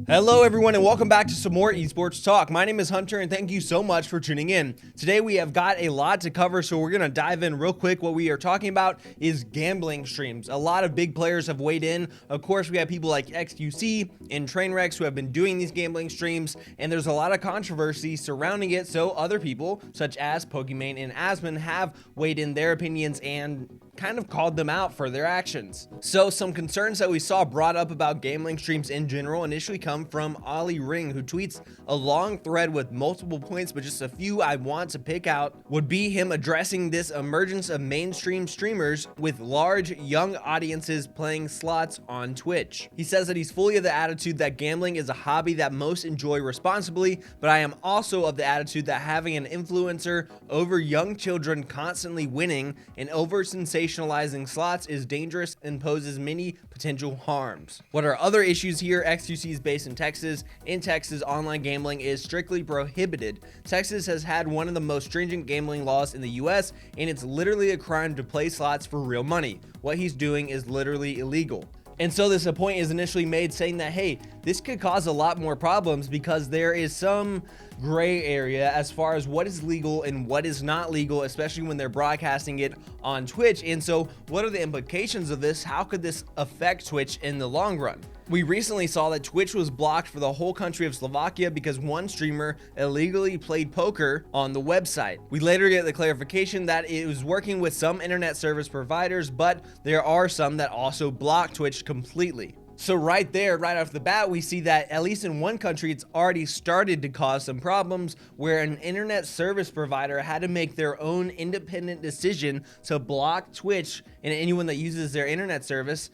Hello everyone and welcome back to some more esports talk. My name is Hunter and thank you so much for tuning in. Today we have got a lot to cover, so we're gonna dive in real quick. What we are talking about is gambling streams. A lot of big players have weighed in. Of course, we have people like xQc and Trainwrecks who have been doing these gambling streams, and there's a lot of controversy surrounding it, so other people such as Pokimane and Asmongold have weighed in their opinions and kind of called them out for their actions. So some concerns that we saw brought up about gambling streams in general initially come from Ollie Ring, who tweets a long thread with multiple points, but just a few I want to pick out would be him addressing this emergence of mainstream streamers with large young audiences playing slots on Twitch. He says that he's fully of the attitude that gambling is a hobby that most enjoy responsibly, but I am also of the attitude that having an influencer over young children constantly winning and over sensationalizing slots is dangerous and poses many potential harms. What are other issues here? xQc is based in Texas. In Texas, online gambling is strictly prohibited. Texas has had one of the most stringent gambling laws in the US, and it's literally a crime to play slots for real money. What he's doing is literally illegal. And so this point is initially made saying that, hey, this could cause a lot more problems because there is some gray area as far as what is legal and what is not legal, especially when they're broadcasting it on Twitch. And so what are the implications of this? How could this affect Twitch in the long run? We recently saw that Twitch was blocked for the whole country of Slovakia because one streamer illegally played poker on the website. We later get the clarification that it was working with some internet service providers, but there are some that also block Twitch completely. So right there, right off the bat, we see that at least in one country, it's already started to cause some problems where an internet service provider had to make their own independent decision to block Twitch, and anyone that uses their internet service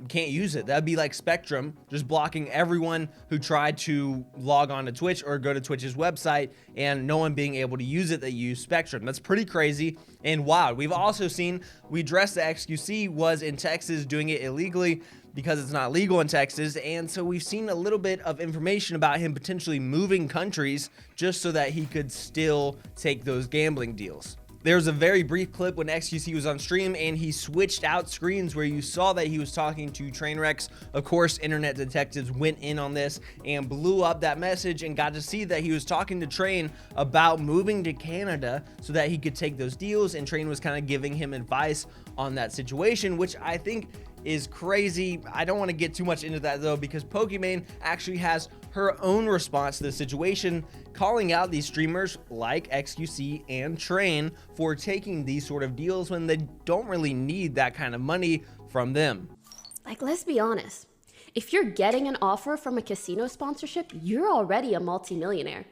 can't use it. That'd be like Spectrum just blocking everyone who tried to log on to Twitch or go to Twitch's website, and no one being able to use it that use Spectrum. That's pretty crazy and wild. We've also seen, we addressed that xQc was in Texas doing it illegally because it's not legal in Texas, and so we've seen a little bit of information about him potentially moving countries just so that he could still take those gambling deals. There's a very brief clip when xQc was on stream and he switched out screens where you saw that he was talking to Trainwrecks. Of course, internet detectives went in on this and blew up that message and got to see that he was talking to Train about moving to Canada so that he could take those deals, and Train was kind of giving him advice on that situation, which I think is crazy. I don't want to get too much into that though, because Pokimane actually has her own response to the situation, calling out these streamers like xQc and Train for taking these sort of deals when they don't really need that kind of money from them. Like, let's be honest. If you're getting an offer from a casino sponsorship, you're already a multi-millionaire.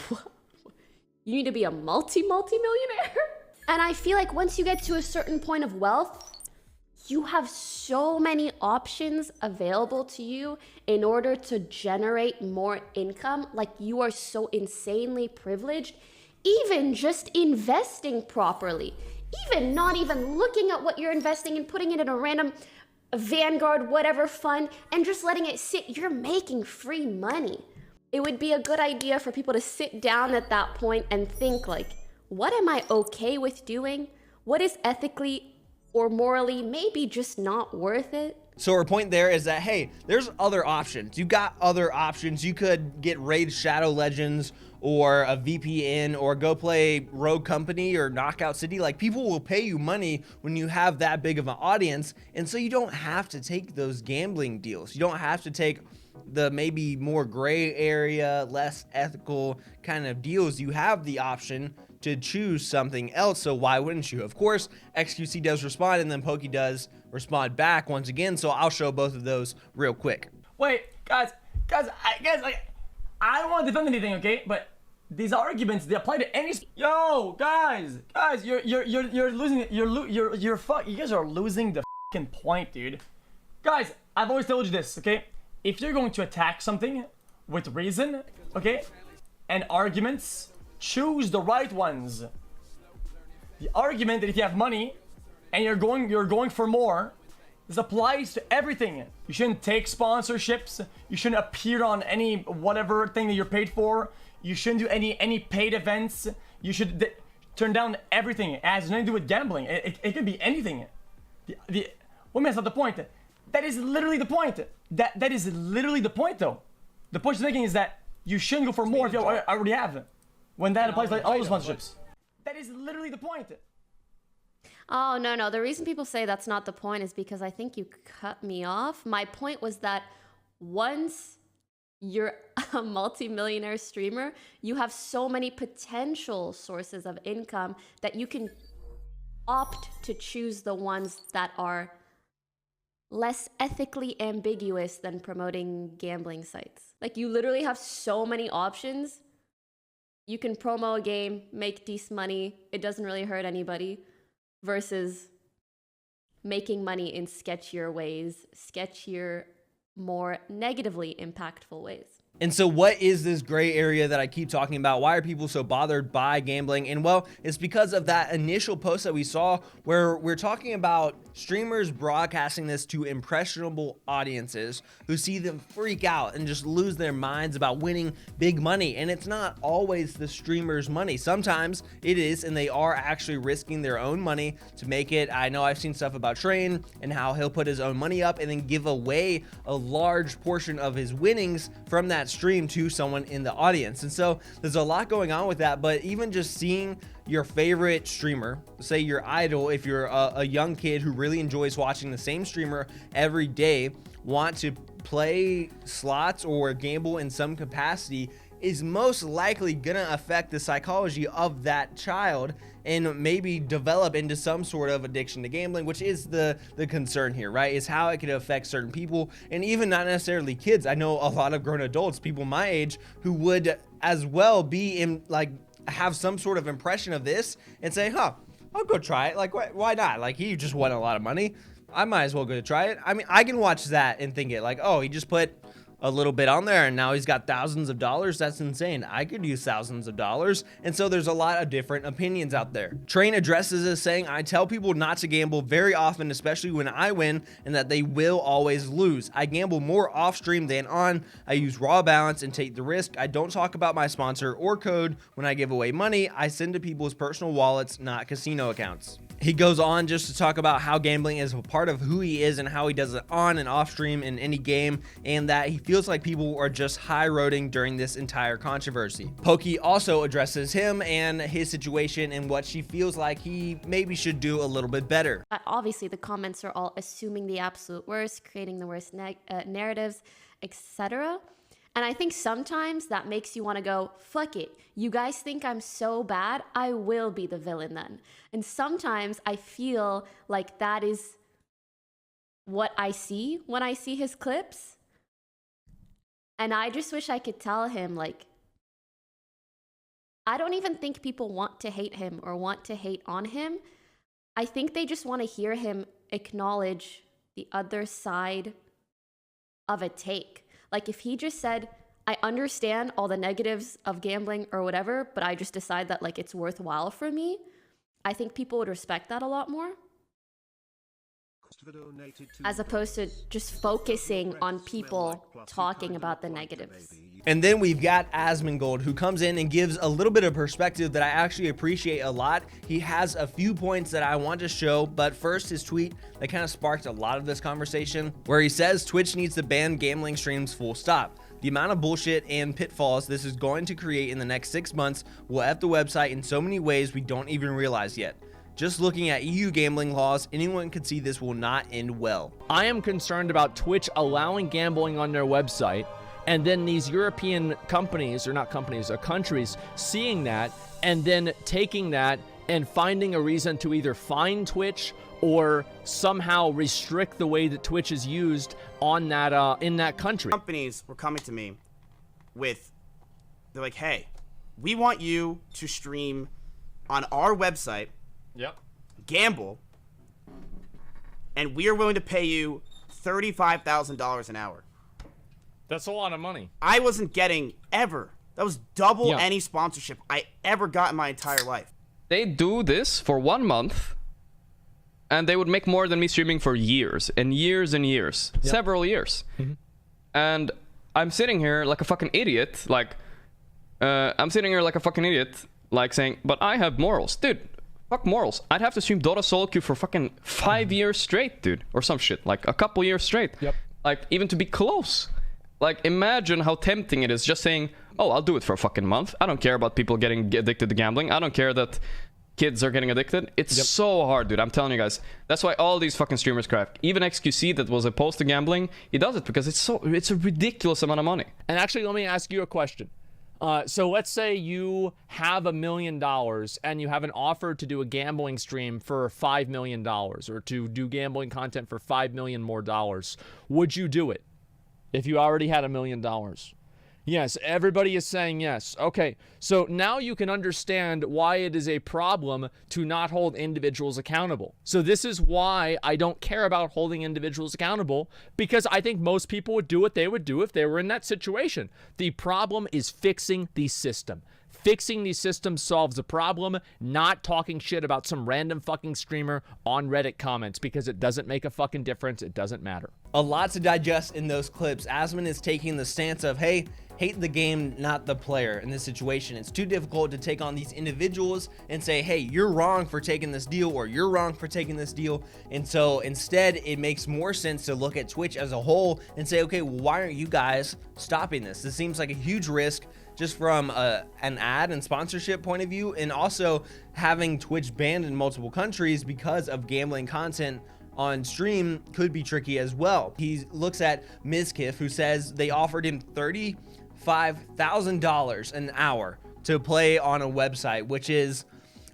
You need to be a multi-millionaire? And I feel like once you get to a certain point of wealth, you have so many options available to you in order to generate more income. Like, you are so insanely privileged, even just investing properly, even not even looking at what you're investing and putting it in a random Vanguard, whatever fund, and just letting it sit. You're making free money. It would be a good idea for people to sit down at that point and think, like, what am I okay with doing? What is ethically or morally maybe just not worth it? So her point there is that, hey, there's other options. You got other options. You could get Raid Shadow Legends or a VPN or go play Rogue Company or Knockout City. Like, people will pay you money when you have that big of an audience. And so you don't have to take those gambling deals. You don't have to take the maybe more gray area, less ethical kind of deals. You have the option to choose something else, so why wouldn't you? Of course, xQc does respond, and then Poki does respond back once again, so I'll show both of those real quick. Wait, guys, I don't want to defend anything, okay? But these arguments, they apply to any. Yo, guys, you're losing it. You guys are losing the fucking point, dude. Guys, I've always told you this, okay? If you're going to attack something with reason, okay, and arguments, choose the right ones. The argument that if you have money and you're going for more, this applies to everything. You shouldn't take sponsorships. You shouldn't appear on any whatever thing that you're paid for. You shouldn't do any paid events. You should turn down everything. It has nothing to do with gambling. It could be anything. Well, that's not the point. That is literally the point. That is literally the point, though. The point she's making is that you shouldn't go for more if you already have them. When that applies like all the sponsorships. That is literally the point. Oh, no. The reason people say that's not the point is because I think you cut me off. My point was that once you're a multi-millionaire streamer, you have so many potential sources of income that you can opt to choose the ones that are less ethically ambiguous than promoting gambling sites. Like, you literally have so many options. You can promo a game, make decent money, it doesn't really hurt anybody, versus making money in sketchier ways, sketchier, more negatively impactful ways. And so what is this gray area that I keep talking about? Why are people so bothered by gambling? And well, it's because of that initial post that we saw where we're talking about streamers broadcasting this to impressionable audiences who see them freak out and just lose their minds about winning big money. And it's not always the streamer's money. Sometimes it is, and they are actually risking their own money to make it. I know I've seen stuff about Train and how he'll put his own money up and then give away a large portion of his winnings from that stream to someone in the audience. And so there's a lot going on with that. But even just seeing your favorite streamer, say your idol, if you're a young kid who really enjoys watching the same streamer every day, want to play slots or gamble in some capacity, is most likely gonna affect the psychology of that child and maybe develop into some sort of addiction to gambling, which is the concern here, right? Is how it could affect certain people, and even not necessarily kids. I know a lot of grown adults, people my age, who would as well be in, like, have some sort of impression of this and say, huh, I'll go try it. Like, why not? Like, he just won a lot of money. I might as well go to try it. I mean, I can watch that and think it like, oh, he just put a little bit on there and now he's got thousands of dollars. That's insane. I could use thousands of dollars. And so there's a lot of different opinions out there. Train addresses this saying, I tell people not to gamble very often, especially when I win, and that they will always lose. I gamble more off stream than on. I use raw balance and take the risk. I don't talk about my sponsor or code when I give away money. I send to people's personal wallets, not casino accounts. He goes on just to talk about how gambling is a part of who he is and how he does it on and off stream in any game, and that he feels like people are just high roading during this entire controversy. Pokey also addresses him and his situation and what she feels like he maybe should do a little bit better. Obviously, the comments are all assuming the absolute worst, creating the worst narratives, etc. And I think sometimes that makes you want to go, fuck it. You guys think I'm so bad, I will be the villain then. And sometimes I feel like that is what I see when I see his clips. And I just wish I could tell him, like, I don't even think people want to hate him or want to hate on him. I think they just want to hear him acknowledge the other side of a take. Like, if he just said, I understand all the negatives of gambling or whatever, but I just decide that, like, it's worthwhile for me, I think people would respect that a lot more. As opposed to just focusing on people talking about the negatives. And then we've got Asmongold, who comes in and gives a little bit of perspective that I actually appreciate a lot. He has a few points that I want to show, but first his tweet that kind of sparked a lot of this conversation, where he says Twitch needs to ban gambling streams full stop. The amount of bullshit and pitfalls this is going to create in the next 6 months will F the website in so many ways we don't even realize yet. Just looking at EU gambling laws, anyone could see this will not end well. I am concerned about Twitch allowing gambling on their website, and then these European companies, or not companies, or countries, seeing that, and then taking that and finding a reason to either fine Twitch or somehow restrict the way that Twitch is used on that in that country. Companies were coming to me with, they're like, hey, we want you to stream on our website, gamble, and we are willing to pay you $35,000 an hour. That's a lot of money. I wasn't getting ever. That was double any sponsorship I ever got in my entire life. They do this for 1 month, and they would make more than me streaming for years and years and years, several years. And I'm sitting here like a fucking idiot, like saying, but I have morals. Dude, Fuck morals. I'd have to stream Dota solo queue for fucking 5 years straight, dude. Or some shit. Like, a couple years straight. Yep. Like, even to be close. Like, imagine how tempting it is just saying, oh, I'll do it for a fucking month. I don't care about people getting addicted to gambling. I don't care that kids are getting addicted. It's so hard, dude. I'm telling you guys. That's why all these fucking streamers crack. Even xQc that was opposed to gambling, he does it because it's a ridiculous amount of money. And actually, let me ask you a question. So let's say you have $1 million and you have an offer to do a gambling stream for $5 million or to do gambling content for $5 million more. Would you do it if you already had $1 million? Yes, everybody is saying yes. Okay, so now you can understand why it is a problem to not hold individuals accountable. So this is why I don't care about holding individuals accountable, because I think most people would do what they would do if they were in that situation. The problem is fixing the system. Fixing these systems solves the problem, not talking shit about some random fucking streamer on Reddit comments, because it doesn't make a fucking difference. It doesn't matter. A lot to digest in those clips. Asmon is taking the stance of, hey, hate the game, not the player in this situation. It's too difficult to take on these individuals and say, hey, you're wrong for taking this deal, or you're wrong for taking this deal. And so instead, it makes more sense to look at Twitch as a whole and say, okay, well, why aren't you guys stopping this? This seems like a huge risk just from an ad and sponsorship point of view, and also having Twitch banned in multiple countries because of gambling content on stream could be tricky as well. He looks at Mizkif, who says they offered him $35,000 an hour to play on a website, which is,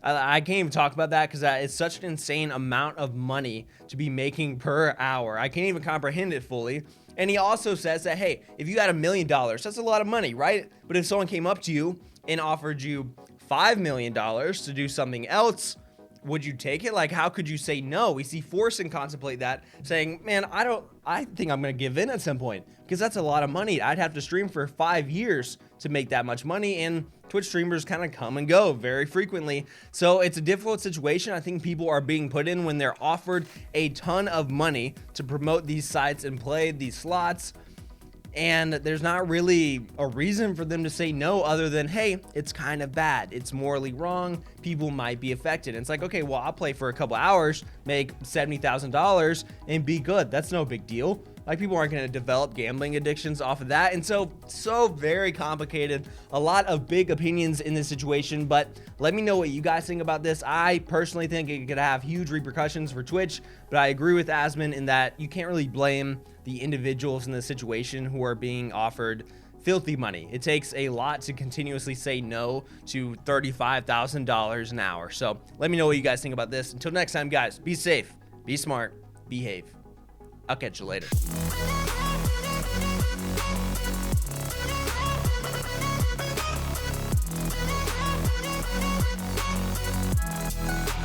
I can't even talk about that because it's such an insane amount of money to be making per hour. I can't even comprehend it fully. And he also says that, hey, if you had $1 million, that's a lot of money, right? But if someone came up to you and offered you $5 million to do something else, would you take it? Like, how could you say no? We see Forsen contemplate that, saying, man, I think I'm going to give in at some point, because that's a lot of money. I'd have to stream for 5 years to make that much money, and Twitch streamers kind of come and go very frequently. So it's a difficult situation I think people are being put in when they're offered a ton of money to promote these sites and play these slots. And there's not really a reason for them to say no other than, hey, it's kind of bad. It's morally wrong. People might be affected. And it's like, okay, well, I'll play for a couple hours, make $70,000 and be good. That's no big deal. Like, people aren't going to develop gambling addictions off of that. And so very complicated. A lot of big opinions in this situation, but let me know what you guys think about this. I personally think it could have huge repercussions for Twitch, but I agree with Asmon in that you can't really blame the individuals in this situation who are being offered filthy money. It takes a lot to continuously say no to $35,000 an hour. So let me know what you guys think about this. Until next time, guys, be safe, be smart, behave. I'll catch you later.